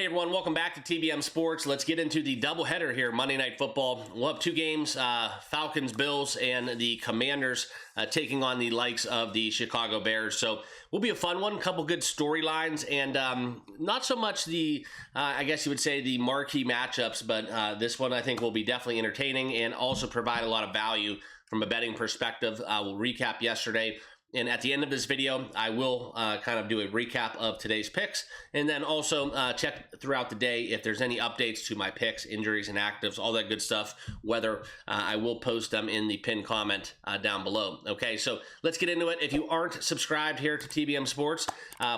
Hey everyone, welcome back to TBM Sports. Let's get into the doubleheader here, Monday Night Football. We'll have two games, Falcons, Bills, and the Commanders taking on the likes of the Chicago Bears. So will be a fun one, couple good storylines, and not so much the, I guess you would say, the marquee matchups, but this one I think will be definitely entertaining and also provide a lot of value from a betting perspective. We'll recap yesterday. And at the end of this video, I will kind of do a recap of today's picks, and then also check throughout the day if there's any updates to my picks, injuries, and actives, all that good stuff, whether I will post them in the pinned comment down below. Okay, so let's get into it. If you aren't subscribed here to TBM Sports,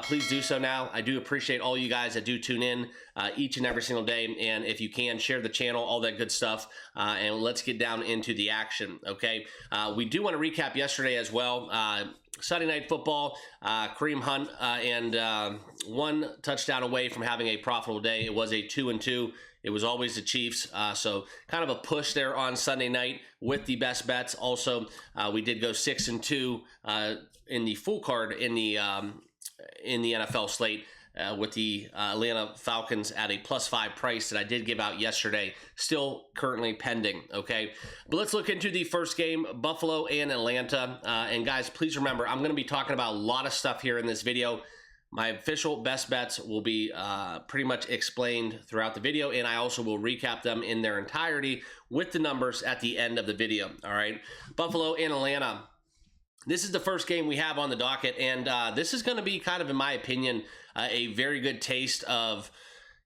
please do so now. I do appreciate all you guys that do tune in each and every single day, and if you can, share the channel, all that good stuff, and let's get down into the action, okay? We do want to recap yesterday as well. Sunday Night Football, Kareem Hunt, and one touchdown away from having a profitable day. It was a 2-2. It was always the Chiefs, so kind of a push there on Sunday night with the best bets. Also, we did go 6-2 in the full card in the NFL slate. With the Atlanta Falcons at a +5 price that I did give out yesterday, still currently pending, okay? But let's look into the first game, Buffalo and Atlanta. And guys, please remember, I'm going to be talking about a lot of stuff here in this video. My official best bets will be pretty much explained throughout the video, and I also will recap them in their entirety with the numbers at the end of the video, all right? Buffalo and Atlanta. This is the first game we have on the docket, and this is going to be kind of, in my opinion, a very good taste of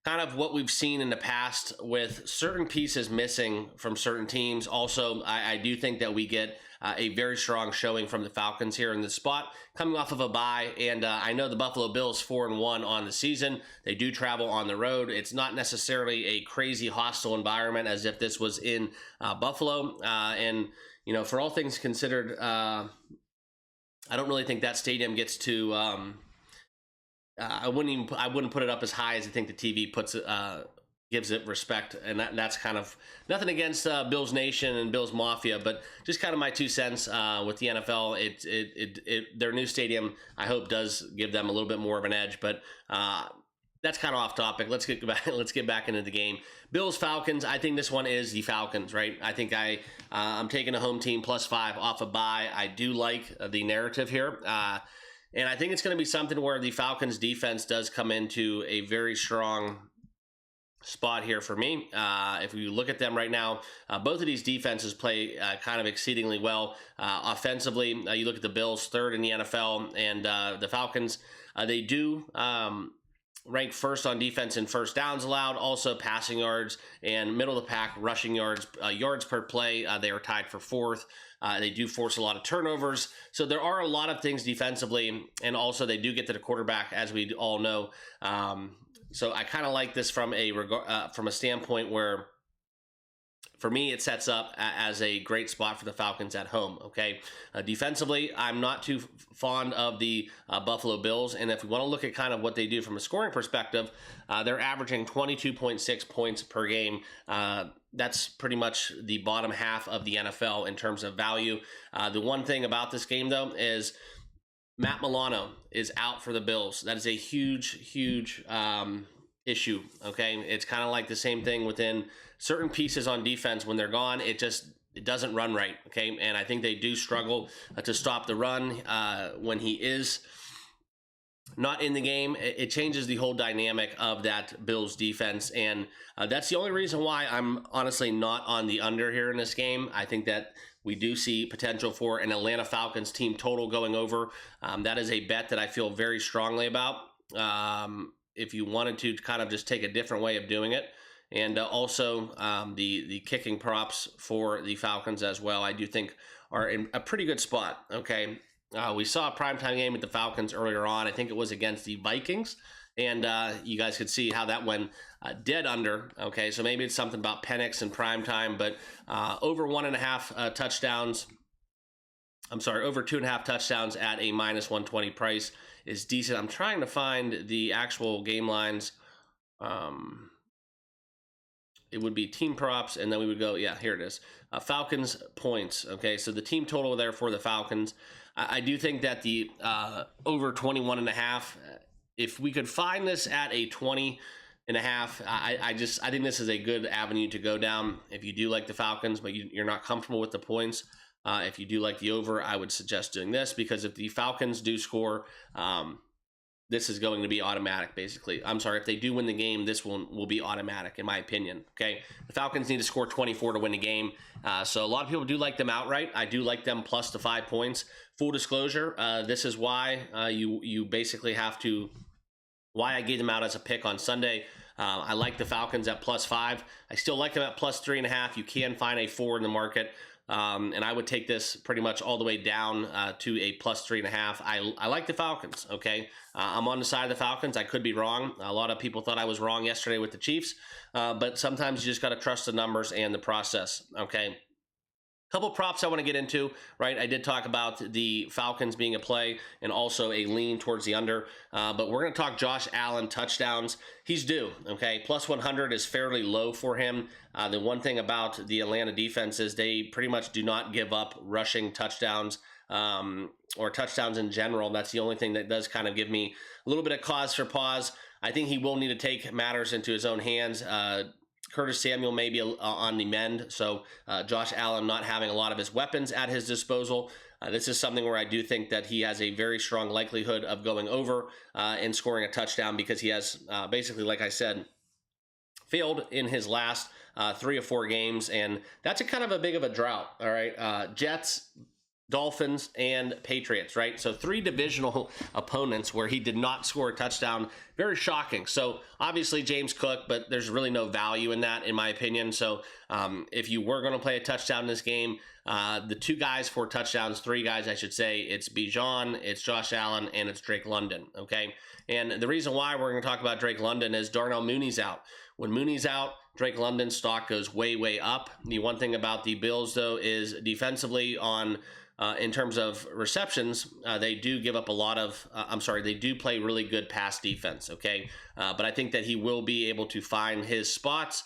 kind of what we've seen in the past with certain pieces missing from certain teams. Also, I do think that we get a very strong showing from the Falcons here in this spot, coming off of a bye, and I know the Buffalo Bills 4-1 on the season. They do travel on the road. It's not necessarily a crazy hostile environment as if this was in Buffalo, and you know, for all things considered, I don't really think that stadium gets to. I wouldn't put it up as high as I think the TV puts it, gives it respect, and that's kind of nothing against Bills Nation and Bills Mafia, but just kind of my 2 cents with the NFL. Their new stadium, I hope, does give them a little bit more of an edge, but that's kind of off topic. Let's get back. Let's get back into the game. Bills Falcons. I think this one is the Falcons, right? I think I'm taking a home team +5 off a bye. I do like the narrative here. And I think it's going to be something where the Falcons defense does come into a very strong spot here for me. If you look at them right now, both of these defenses play kind of exceedingly well. Offensively, you look at the Bills, 3rd in the NFL, and the Falcons, they do rank 1st on defense in first downs allowed, also passing yards, and middle of the pack rushing yards, yards per play. They are tied for 4th. They do force a lot of turnovers. So there are a lot of things defensively, and also they do get to the quarterback, as we all know. So I kind of like this from a standpoint where, for me, it sets up as a great spot for the Falcons at home, okay? Defensively, I'm not too fond of the Buffalo Bills, and if we want to look at kind of what they do from a scoring perspective, they're averaging 22.6 points per game. That's pretty much the bottom half of the NFL in terms of value. The one thing about this game, though, is Matt Milano is out for the Bills. That is a huge, huge issue, okay? It's kind of like the same thing within certain pieces on defense. When they're gone, it doesn't run right, okay? And I think they do struggle to stop the run when he is not in the game. It changes the whole dynamic of that Bills defense, and that's the only reason why I'm honestly not on the under here in this game. I think that we do see potential for an Atlanta Falcons team total going over. That is a bet that I feel very strongly about. If you wanted to kind of just take a different way of doing it, and also the kicking props for the Falcons as well, I do think are in a pretty good spot, okay? We saw a primetime game with the Falcons earlier on. I think it was against the Vikings, and you guys could see how that went dead under, okay? So maybe it's something about Penix and primetime, but over 1.5 touchdowns, I'm sorry, over 2.5 touchdowns at a -120 price is decent. I'm trying to find the actual game lines. It would be team props, and then we would go, yeah, here it is. Falcons points, okay? So the team total there for the Falcons, I do think that the over 21.5, if we could find this at a 20, I think this is a good avenue to go down if you do like the Falcons, but you're not comfortable with the points. If you do like the over, I would suggest doing this, because if the Falcons do score, this is going to be automatic, basically. I'm sorry, if they do win the game, this will be automatic, in my opinion. Okay, the Falcons need to score 24 to win the game. So a lot of people do like them outright. I do like them plus the 5 points. Full disclosure, this is why you basically have to, why I gave them out as a pick on Sunday. I like the Falcons at plus 5. I still like them at plus 3.5. You can find a 4 in the market. And I would take this pretty much all the way down to a plus 3.5. I like the Falcons, okay? I'm on the side of the Falcons. I could be wrong. A lot of people thought I was wrong yesterday with the Chiefs, but sometimes you just got to trust the numbers and the process, okay? Couple props I want to get into, right? I did talk about the Falcons being a play and also a lean towards the under, but we're going to talk Josh Allen touchdowns. He's due, okay? Plus 100 is fairly low for him. The one thing about the Atlanta defense is they pretty much do not give up rushing touchdowns or touchdowns in general. That's the only thing that does kind of give me a little bit of cause for pause. I think he will need to take matters into his own hands. Curtis Samuel may be on the mend, so Josh Allen not having a lot of his weapons at his disposal. This is something where I do think that he has a very strong likelihood of going over and scoring a touchdown, because he has basically, like I said, failed in his last 3 or 4 games, and that's a kind of a big of a drought, all right? Jets, Dolphins, and Patriots, right? So 3 divisional opponents where he did not score a touchdown. Very shocking. So obviously James Cook, but there's really no value in that, in my opinion. So if you were going to play a touchdown in this game, the 2 guys for touchdowns, 3 guys, I should say, it's Bijan, it's Josh Allen, and it's Drake London, okay? And the reason why we're going to talk about Drake London is Darnell Mooney's out. When Mooney's out, Drake London's stock goes way, way up. The one thing about the Bills, though, is defensively on in terms of receptions, they do give up a lot of, they do play really good pass defense, okay? But I think that he will be able to find his spots.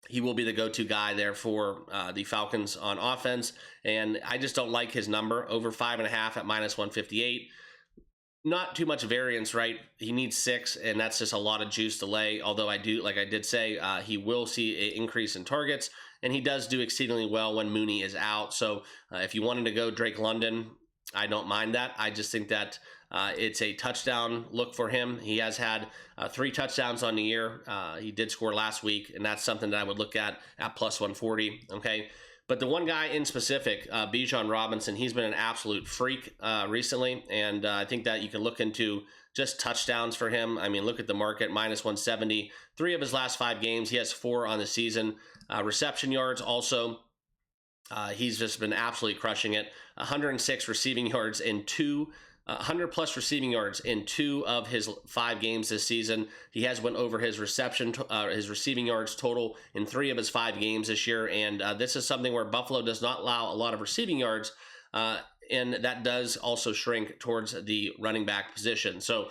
He will be the go-to guy there for the Falcons on offense. And I just don't like his number, over 5.5 at minus 158. Not too much variance, right? He needs 6, and that's just a lot of juice to lay. Although I do, like I did say, he will see an increase in targets, and he does do exceedingly well when Mooney is out. So if you wanted to go Drake London, I don't mind that. I just think that it's a touchdown look for him. He has had 3 touchdowns on the year. He did score last week, and that's something that I would look at plus 140, okay? But the one guy in specific, Bijan Robinson, he's been an absolute freak recently, and I think that you can look into just touchdowns for him. I mean, look at the market, minus 170. 3 of his last 5 games, he has 4 on the season. Reception yards also, he's just been absolutely crushing it. 106 receiving yards in 100 plus receiving yards in 2 of his 5 games this season. He has went over his his receiving yards total in 3 of his 5 games this year. And this is something where Buffalo does not allow a lot of receiving yards. And that does also shrink towards the running back position. So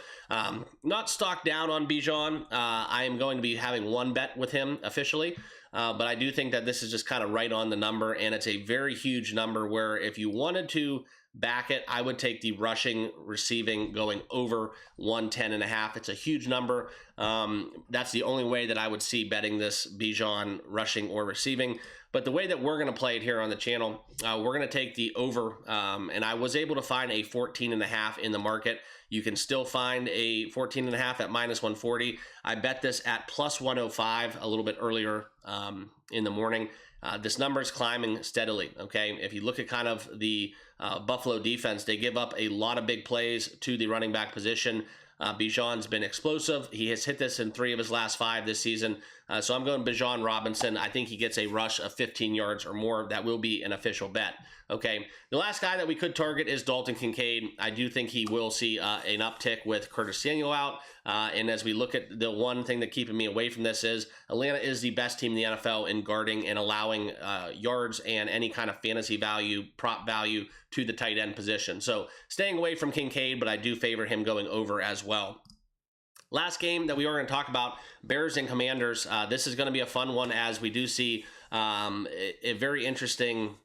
not stocked down on Bijan. I am going to be having 1 bet with him officially. But I do think that this is just kind of right on the number. And it's a very huge number where if you wanted to back it, I would take the rushing receiving going over 110.5. It's a huge number. That's the only way that I would see betting this Bijan rushing or receiving. But the way that we're going to play it here on the channel, we're going to take the over. And I was able to find a 14.5 in the market. You can still find a 14.5 at minus 140. I bet this at plus 105 a little bit earlier in the morning. This number is climbing steadily, okay? If you look at kind of the Buffalo defense, they give up a lot of big plays to the running back position. Bijan's been explosive. He has hit this in 3 of his last 5 this season. So I'm going Bijan Robinson. I think he gets a rush of 15 yards or more. That will be an official bet. Okay, the last guy that we could target is Dalton Kincaid. I do think he will see an uptick with Curtis Samuel out. And as we look at the one thing that keeping me away from this is Atlanta is the best team in the NFL in guarding and allowing yards and any kind of fantasy value, prop value to the tight end position. So staying away from Kincaid, but I do favor him going over as well. Last game that we are going to talk about, Bears and Commanders. This is going to be a fun one as we do see a very interesting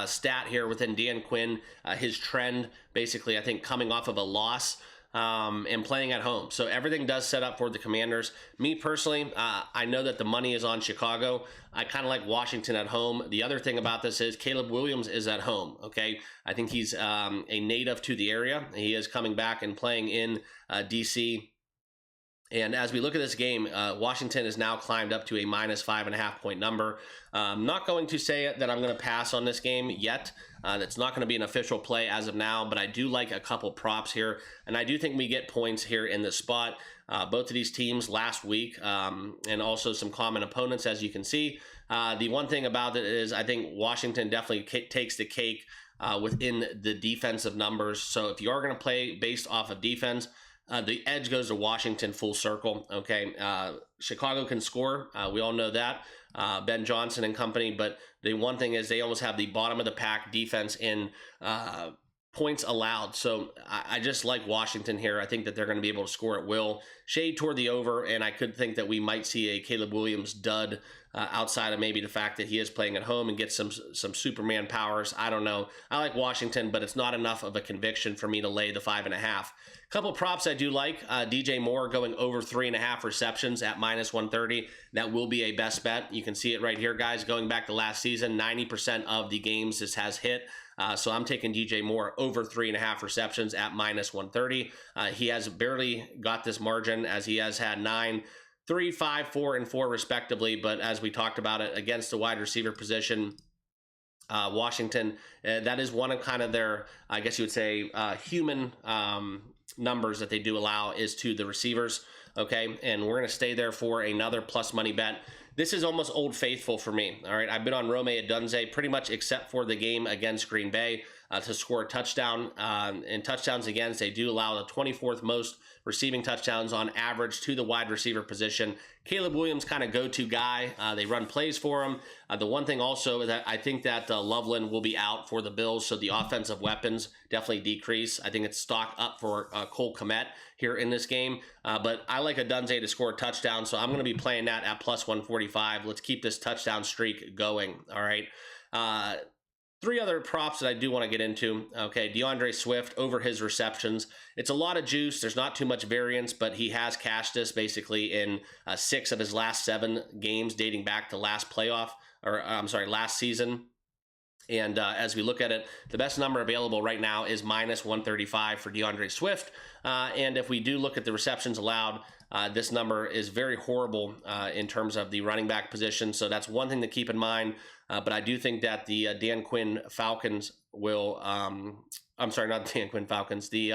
stat here within Dan Quinn. His trend, basically, I think coming off of a loss and playing at home. So everything does set up for the Commanders. Me personally, I know that the money is on Chicago. I kind of like Washington at home. The other thing about this is Caleb Williams is at home, okay? I think he's a native to the area. He is coming back and playing in D.C., and as we look at this game, Washington has now climbed up to a -5.5 point number. I'm not going to say that I'm going to pass on this game yet. That's not going to be an official play as of now, but I do like a couple props here, and I do think we get points here in this spot. Both of these teams last week, and also some common opponents, as you can see. The one thing about it is I think Washington definitely takes the cake within the defensive numbers. So if you are going to play based off of defense, the edge goes to Washington full circle, okay? Chicago can score. We all know that. Ben Johnson and company, but the one thing is they almost have the bottom of the pack defense in points allowed. So I just like Washington here. I think that they're going to be able to score at will. Shade toward the over, and I could think that we might see a Caleb Williams dud outside of maybe the fact that he is playing at home and gets some Superman powers. I don't know. I like Washington, but it's not enough of a conviction for me to lay the 5.5. Couple props I do like. DJ Moore going over 3.5 receptions at -130. That will be a best bet. You can see it right here, guys. Going back to last season, 90% of the games this has hit. So I'm taking DJ Moore over 3.5 receptions at -130. He has barely got this margin, as he has had 9, 3, 5, 4, and 4 respectively. But as we talked about it, against the wide receiver position, Washington, that is one of kind of their, I guess you would say, human numbers that they do allow is to the receivers, okay? And we're going to stay there for another plus money bet. This is almost Old Faithful for me, all right? I've been on Rome Odunze pretty much except for the game against Green Bay to score a touchdown. And touchdowns against, they do allow the 24th most receiving touchdowns on average to the wide receiver position. Caleb Williams kind of go-to guy. They run plays for him. The one thing also is that I think that Loveland will be out for the Bills, so the offensive weapons definitely decrease. I think it's stock up for Cole Kmet here in this game. But I like Odunze to score a touchdown, so I'm going to be playing that at +145. Let's keep this touchdown streak going, all right? 3 other props that I do want to get into. Okay, DeAndre Swift over his receptions. It's a lot of juice. There's not too much variance, but he has cashed this basically in 6 of his last 7 games dating back to last season. And as we look at it, the best number available right now is -135 for DeAndre Swift. And if we do look at the receptions allowed, this number is very horrible in terms of the running back position. So that's one thing to keep in mind. But I do think that the Dan Quinn Falcons will, I'm sorry, not Dan Quinn Falcons, the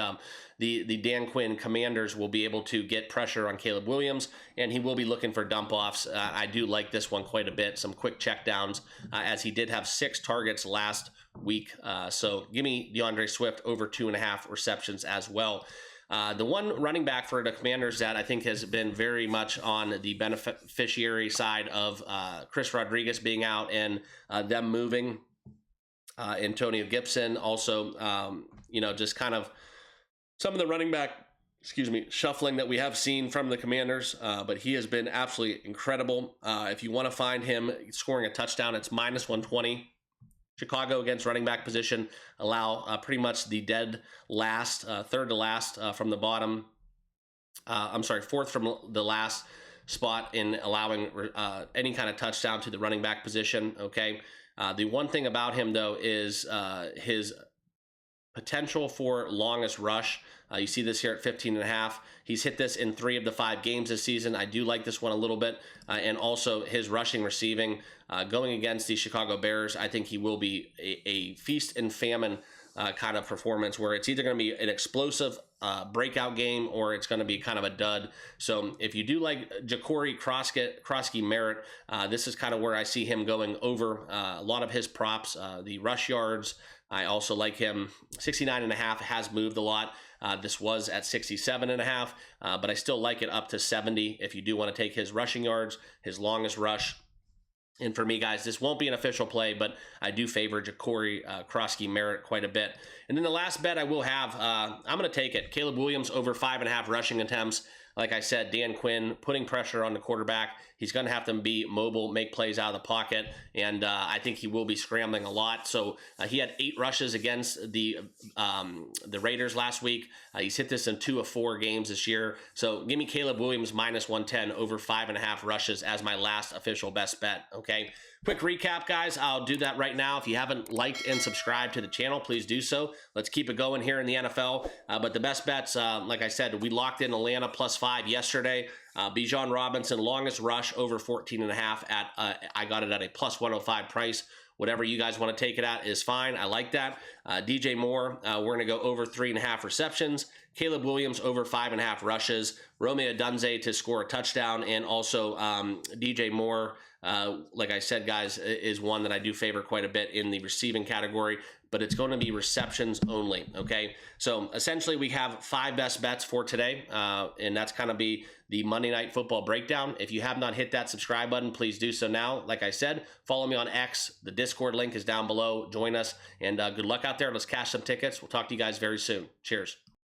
Dan Quinn Commanders will be able to get pressure on Caleb Williams, and he will be looking for dump-offs. I do like this one quite a bit, some quick checkdowns, as he did have 6 targets last week. So give me DeAndre Swift over 2.5 receptions as well. The one running back for the Commanders that I think has been very much on the beneficiary side of Chris Rodriguez being out and them moving, Antonio Gibson also, just kind of some of the running back, shuffling that we have seen from the Commanders, but he has been absolutely incredible. If you want to find him scoring a touchdown, it's -120. Chicago against running back position allow pretty much the dead last, third to last from the bottom. Fourth from the last spot in allowing any kind of touchdown to the running back position, okay? The one thing about him, though, is his potential for longest rush. You see this here at 15.5. He's hit this in 3 of the 5 games this season. I do like this one a little bit. And also his rushing receiving going against the Chicago Bears. I think he will be a feast and famine kind of performance where it's either going to be an explosive breakout game or it's going to be kind of a dud. So if you do like Ja'Cory Krosky Merritt, this is kind of where I see him going over a lot of his props, the rush yards. I also like him. 69.5 has moved a lot. This was at 67.5, but I still like it up to 70 if you do want to take his rushing yards, his longest rush. And for me, guys, this won't be an official play, but I do favor Ja'Cory Krosky Merritt quite a bit. And then the last bet I will have, I'm going to take it. Caleb Williams over 5.5 rushing attempts. Like I said, Dan Quinn putting pressure on the quarterback. He's going to have to be mobile, make plays out of the pocket, and I think he will be scrambling a lot. So he had 8 rushes against the Raiders last week. He's hit this in 2 of 4 games this year. So give me Caleb Williams minus 110 over 5.5 rushes as my last official best bet. Okay. Quick recap, guys. I'll do that right now. If you haven't liked and subscribed to the channel, please do so. Let's keep it going here in the NFL. But the best bets, like I said, we locked in Atlanta +5 yesterday. Bijan Robinson, longest rush over 14.5 at, I got it at a +105 price. Whatever you guys want to take it at is fine. I like that. DJ Moore, we're going to go over 3.5 receptions. Caleb Williams over 5.5 rushes. Romeo Dunze to score a touchdown. And also DJ Moore, like I said, guys, is one that I do favor quite a bit in the receiving category, but it's going to be receptions only, okay? So essentially we have 5 best bets for today, and that's kind of be the Monday Night Football breakdown. If you have not hit that subscribe button, please do so now. Like I said, follow me on X. The Discord link is down below. Join us, and good luck out there. Let's cash some tickets. We'll talk to you guys very soon. Cheers.